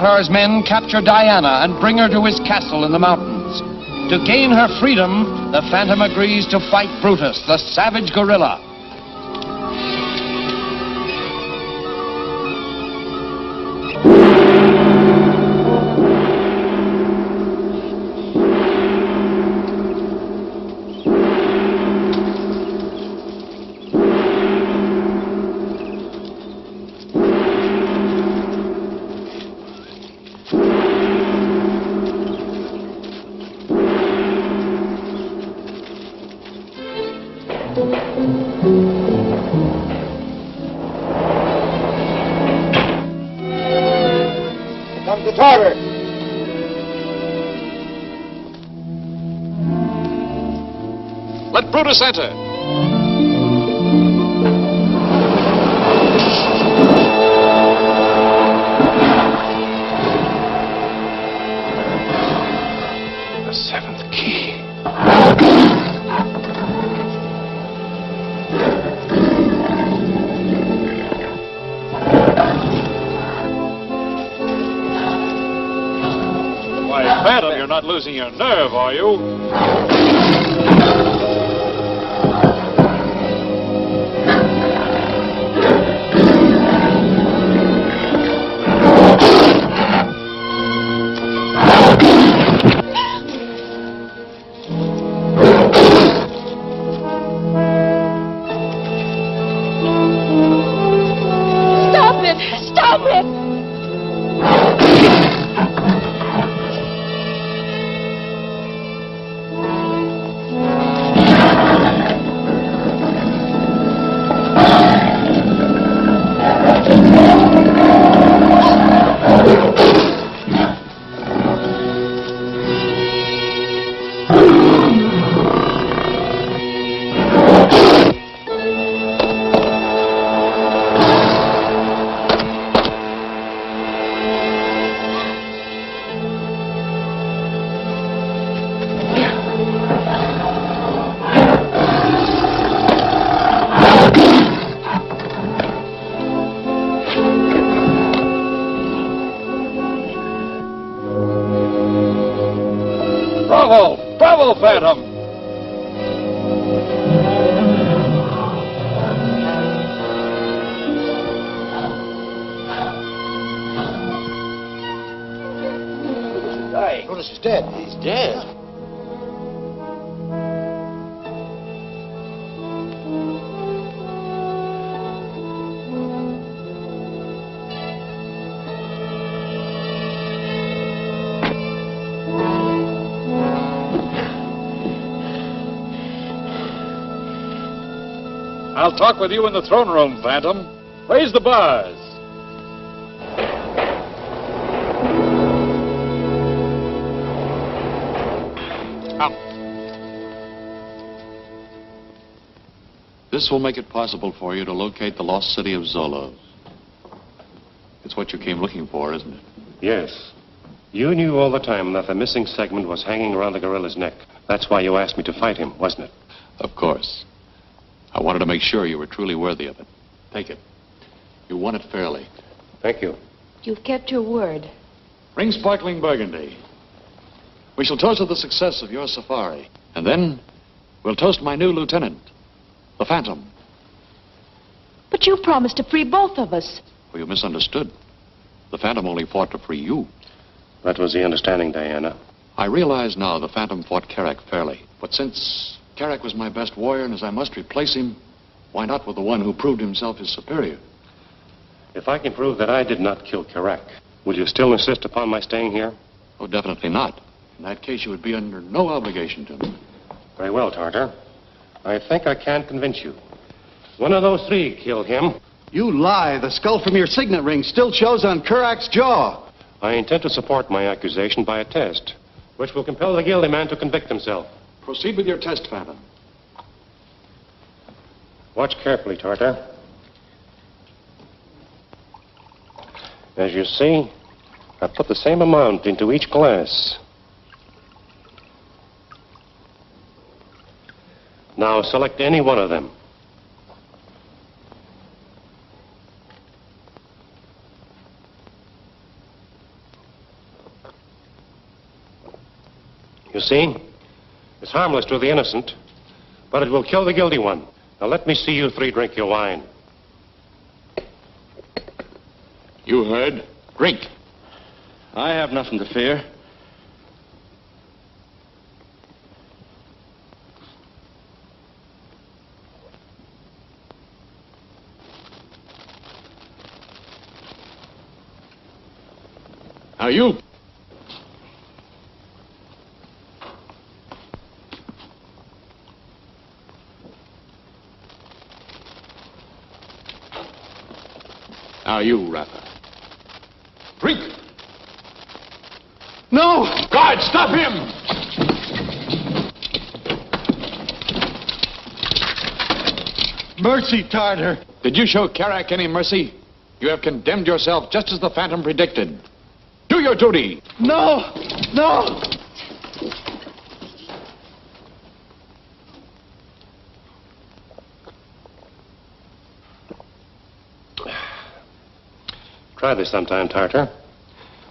Zahar's men capture Diana and bring her to his castle in the mountains. To gain her freedom, the Phantom agrees to fight Brutus, the savage gorilla. Comes the Tartar. Let Brutus enter. The seventh key. Why, Phantom, you're not losing your nerve, are you? Stop it! Stop it! Bravo! Bravo, Phantom! Brutus is dead. He's dead. I'll talk with you in the throne room, Phantom. Raise the bars. Come. This will make it possible for you to locate the lost city of Zolos. It's what you came looking for, isn't it? Yes. You knew all the time that the missing segment was hanging around the gorilla's neck. That's why you asked me to fight him, wasn't it? Of course. I wanted to make sure you were truly worthy of it. Take it. You won it fairly. Thank you. You've kept your word. Bring sparkling burgundy. We shall toast to the success of your safari. And then we'll toast my new lieutenant, the Phantom. But you promised to free both of us. Well, you misunderstood. The Phantom only fought to free you. That was the understanding, Diana. I realize now the Phantom fought Carrack fairly. But since Carrack was my best warrior, and as I must replace him, why not with the one who proved himself his superior? If I can prove that I did not kill Carrack, will you still insist upon my staying here? Oh, definitely not. In that case, you would be under no obligation to me. Very well, Tartar. I think I can convince you. One of those three killed him. You lie. The skull from your signet ring still shows on Carrack's jaw. I intend to support my accusation by a test, which will compel the guilty man to convict himself. Proceed with your test, Phantom. Watch carefully, Tartar. As you see, I put the same amount into each glass. Now select any one of them. You see? It's harmless to the innocent, but it will kill the guilty one. Now let me see you three drink your wine. You heard. Drink. I have nothing to fear. Now you... Now you, Rapper. Drink! No! Guard, stop him! Mercy, Tartar. Did you show Karak any mercy? You have condemned yourself just as the Phantom predicted. Do your duty! No! No! Try this sometime, Tartar.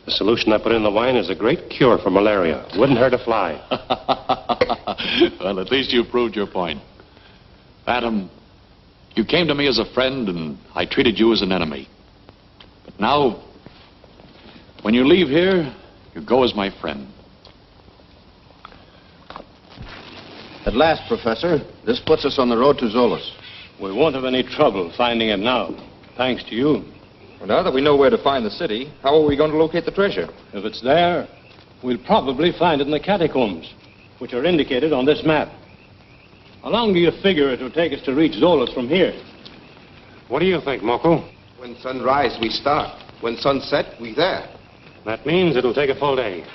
The solution I put in the wine is a great cure for malaria. Wouldn't hurt a fly. Well, at least you proved your point. Phantom, you came to me as a friend, and I treated you as an enemy. But now, when you leave here, you go as my friend. At last, Professor, this puts us on the road to Zolas. We won't have any trouble finding it now, thanks to you. Well, now that we know where to find the city, how are we going to locate the treasure? If it's there, we'll probably find it in the catacombs, which are indicated on this map. How long do you figure it will take us to reach Zolas from here? What do you think, Moko? When sunrise, we start. When sunset, we there. That means it'll take a full day.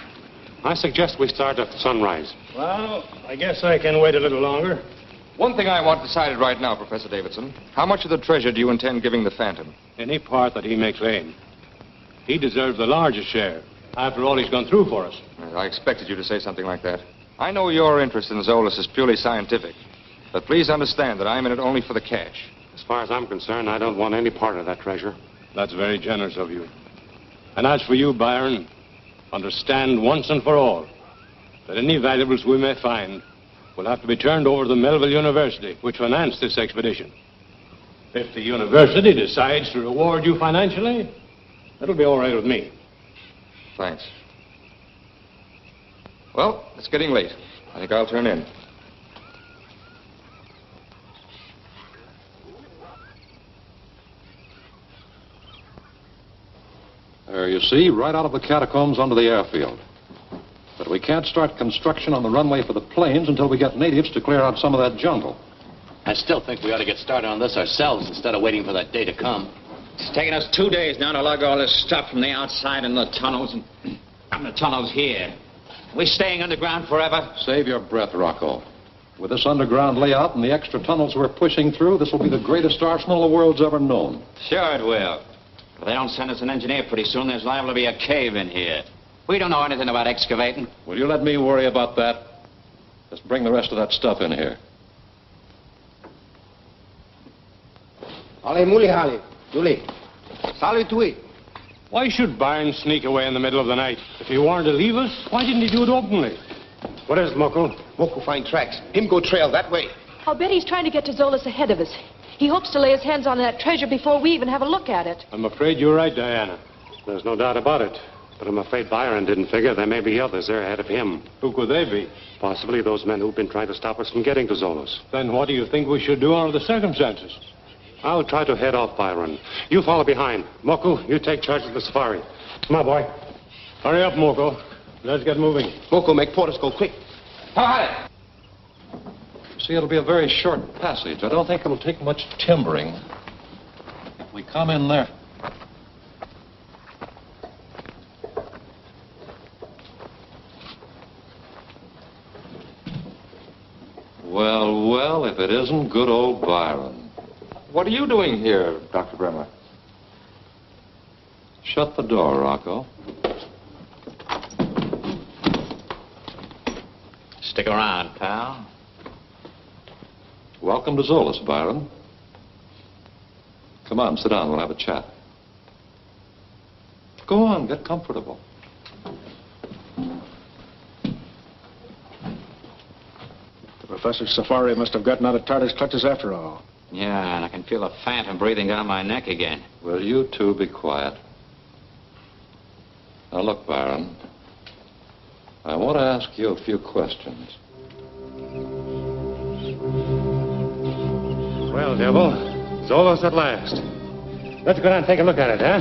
I suggest we start at sunrise. Well, I guess I can wait a little longer. One thing I want decided right now, Professor Davidson. How much of the treasure do you intend giving the Phantom? Any part that he may claim. He deserves the largest share, after all he's gone through for us. I expected you to say something like that. I know your interest in Zolas is purely scientific, but please understand that I'm in it only for the cash. As far as I'm concerned, I don't want any part of that treasure. That's very generous of you. And as for you, Byron, understand once and for all that any valuables we may find will have to be turned over to the Melville University, which financed this expedition. If the university decides to reward you financially, that'll be all right with me. Thanks. Well, it's getting late. I think I'll turn in. There, you see, right out of the catacombs onto the airfield. But we can't start construction on the runway for the planes until we get natives to clear out some of that jungle. I still think we ought to get started on this ourselves instead of waiting for that day to come. It's taken us 2 days now to lug all this stuff from the outside in the tunnels and from the tunnels here. We staying underground forever? Save your breath, Rocco. With this underground layout and the extra tunnels we're pushing through, this will be the greatest arsenal the world's ever known. Sure it will. If they don't send us an engineer pretty soon, there's liable to be a cave in here. We don't know anything about excavating. Will you let me worry about that? Just bring the rest of that stuff in here. Ale muli hali, Julie. Salve tu. Why should Byron sneak away in the middle of the night? If he wanted to leave us, why didn't he do it openly? What is it, Moko? Moko find tracks. Him go trail that way. I'll bet he's trying to get to Zolas ahead of us. He hopes to lay his hands on that treasure before we even have a look at it. I'm afraid you're right, Diana. There's no doubt about it. But I'm afraid Byron didn't figure there may be others there ahead of him. Who could they be? Possibly those men who've been trying to stop us from getting to Zolas. Then what do you think we should do under the circumstances? I'll try to head off Byron. You follow behind. Moko, you take charge of the safari. Come on, boy. Hurry up, Moko. Let's get moving. Moko, make Portis go quick. See, it'll be a very short passage. I don't think it'll take much timbering. If we come in there... Well, well, if it isn't good old Byron. What are you doing here, Dr. Bremer? Shut the door, Rocco. Stick around, pal. Welcome to Zolas, Byron. Come on, sit down. We'll have a chat. Go on, get comfortable. Professor Safari must have gotten out of Tartar's clutches after all. Yeah, and I can feel the phantom breathing down my neck again. Will you two be quiet? Now look, Baron. I want to ask you a few questions. Well, Devil, Zolos at last. Let's go down and take a look at it, huh?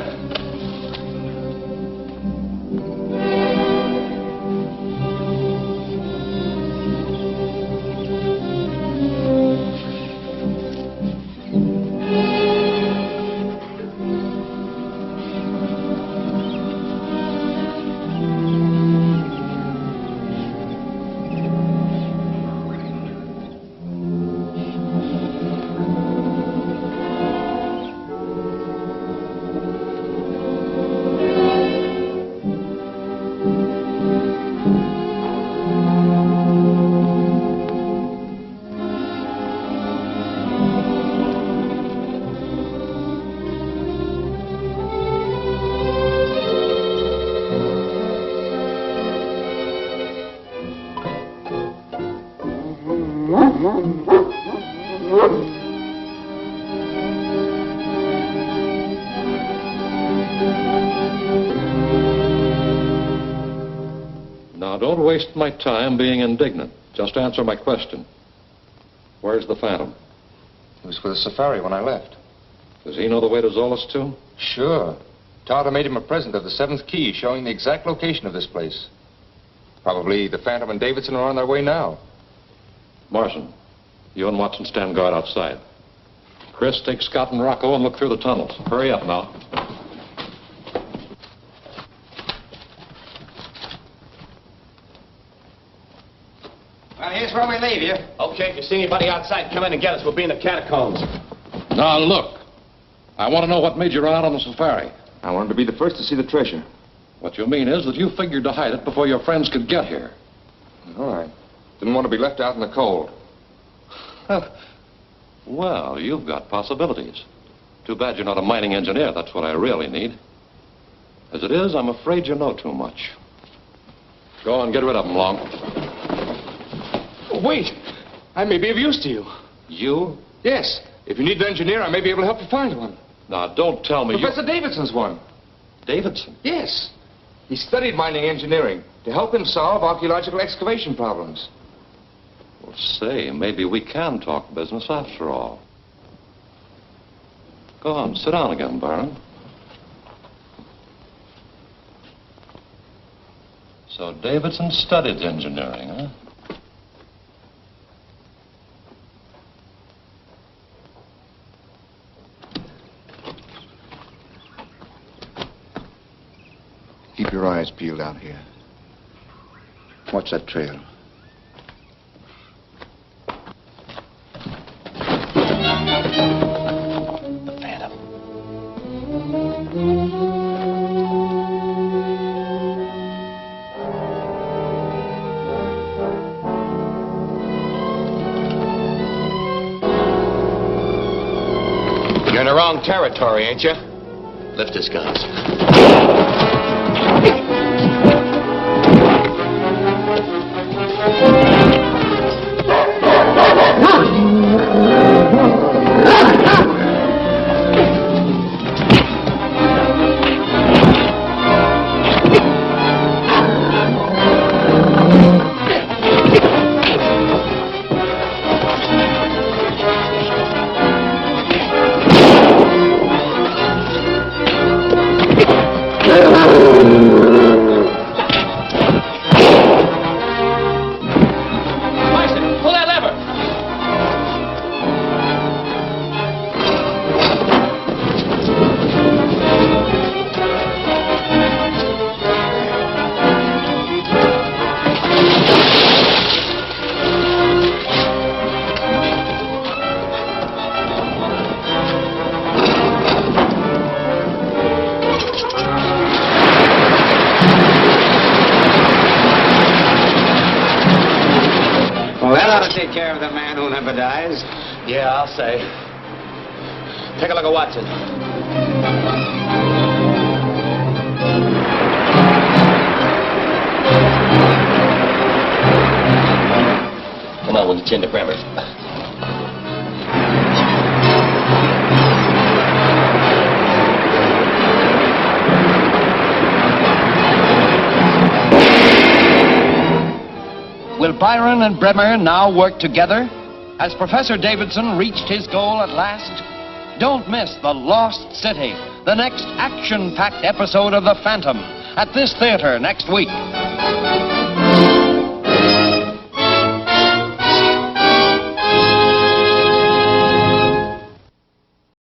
Now, don't waste my time being indignant. Just answer my question. Where's the Phantom? He was with the Safari when I left. Does he know the way to Zolas, too? Sure. Tartar made him a present of the 7th key showing the exact location of this place. Probably the Phantom and Davidson are on their way now. Marson, you and Watson stand guard outside. Chris, take Scott and Rocco and look through the tunnels. Hurry up now. Well, here's where we leave you. Okay, if you see anybody outside, come in and get us. We'll be in the catacombs. Now, look. I want to know what made you run out on the Safari. I wanted to be the first to see the treasure. What you mean is that you figured to hide it before your friends could get here. All right. Didn't want to be left out in the cold. Well, you've got possibilities. Too bad you're not a mining engineer. That's what I really need. As it is, I'm afraid you know too much. Go on, get rid of them, Long. Oh, wait. I may be of use to you. You? Yes. If you need an engineer, I may be able to help you find one. Now, don't tell me Professor Davidson's one. Davidson? Yes. He studied mining engineering to help him solve archaeological excavation problems. Well, say, maybe we can talk business after all. Go on, sit down again, Baron. So Davidson studied engineering, huh? Keep your eyes peeled out here. Watch that trail. The Phantom. You're in the wrong territory, ain't you? Lift his guns. Take care of the man who never dies. Yeah, I'll say. Take a look at Watson. Come on, Winston. Reach in to grab her. Will Byron and Bremer now work together? Has Professor Davidson reached his goal at last? Don't miss The Lost City, the next action-packed episode of The Phantom, at this theater next week.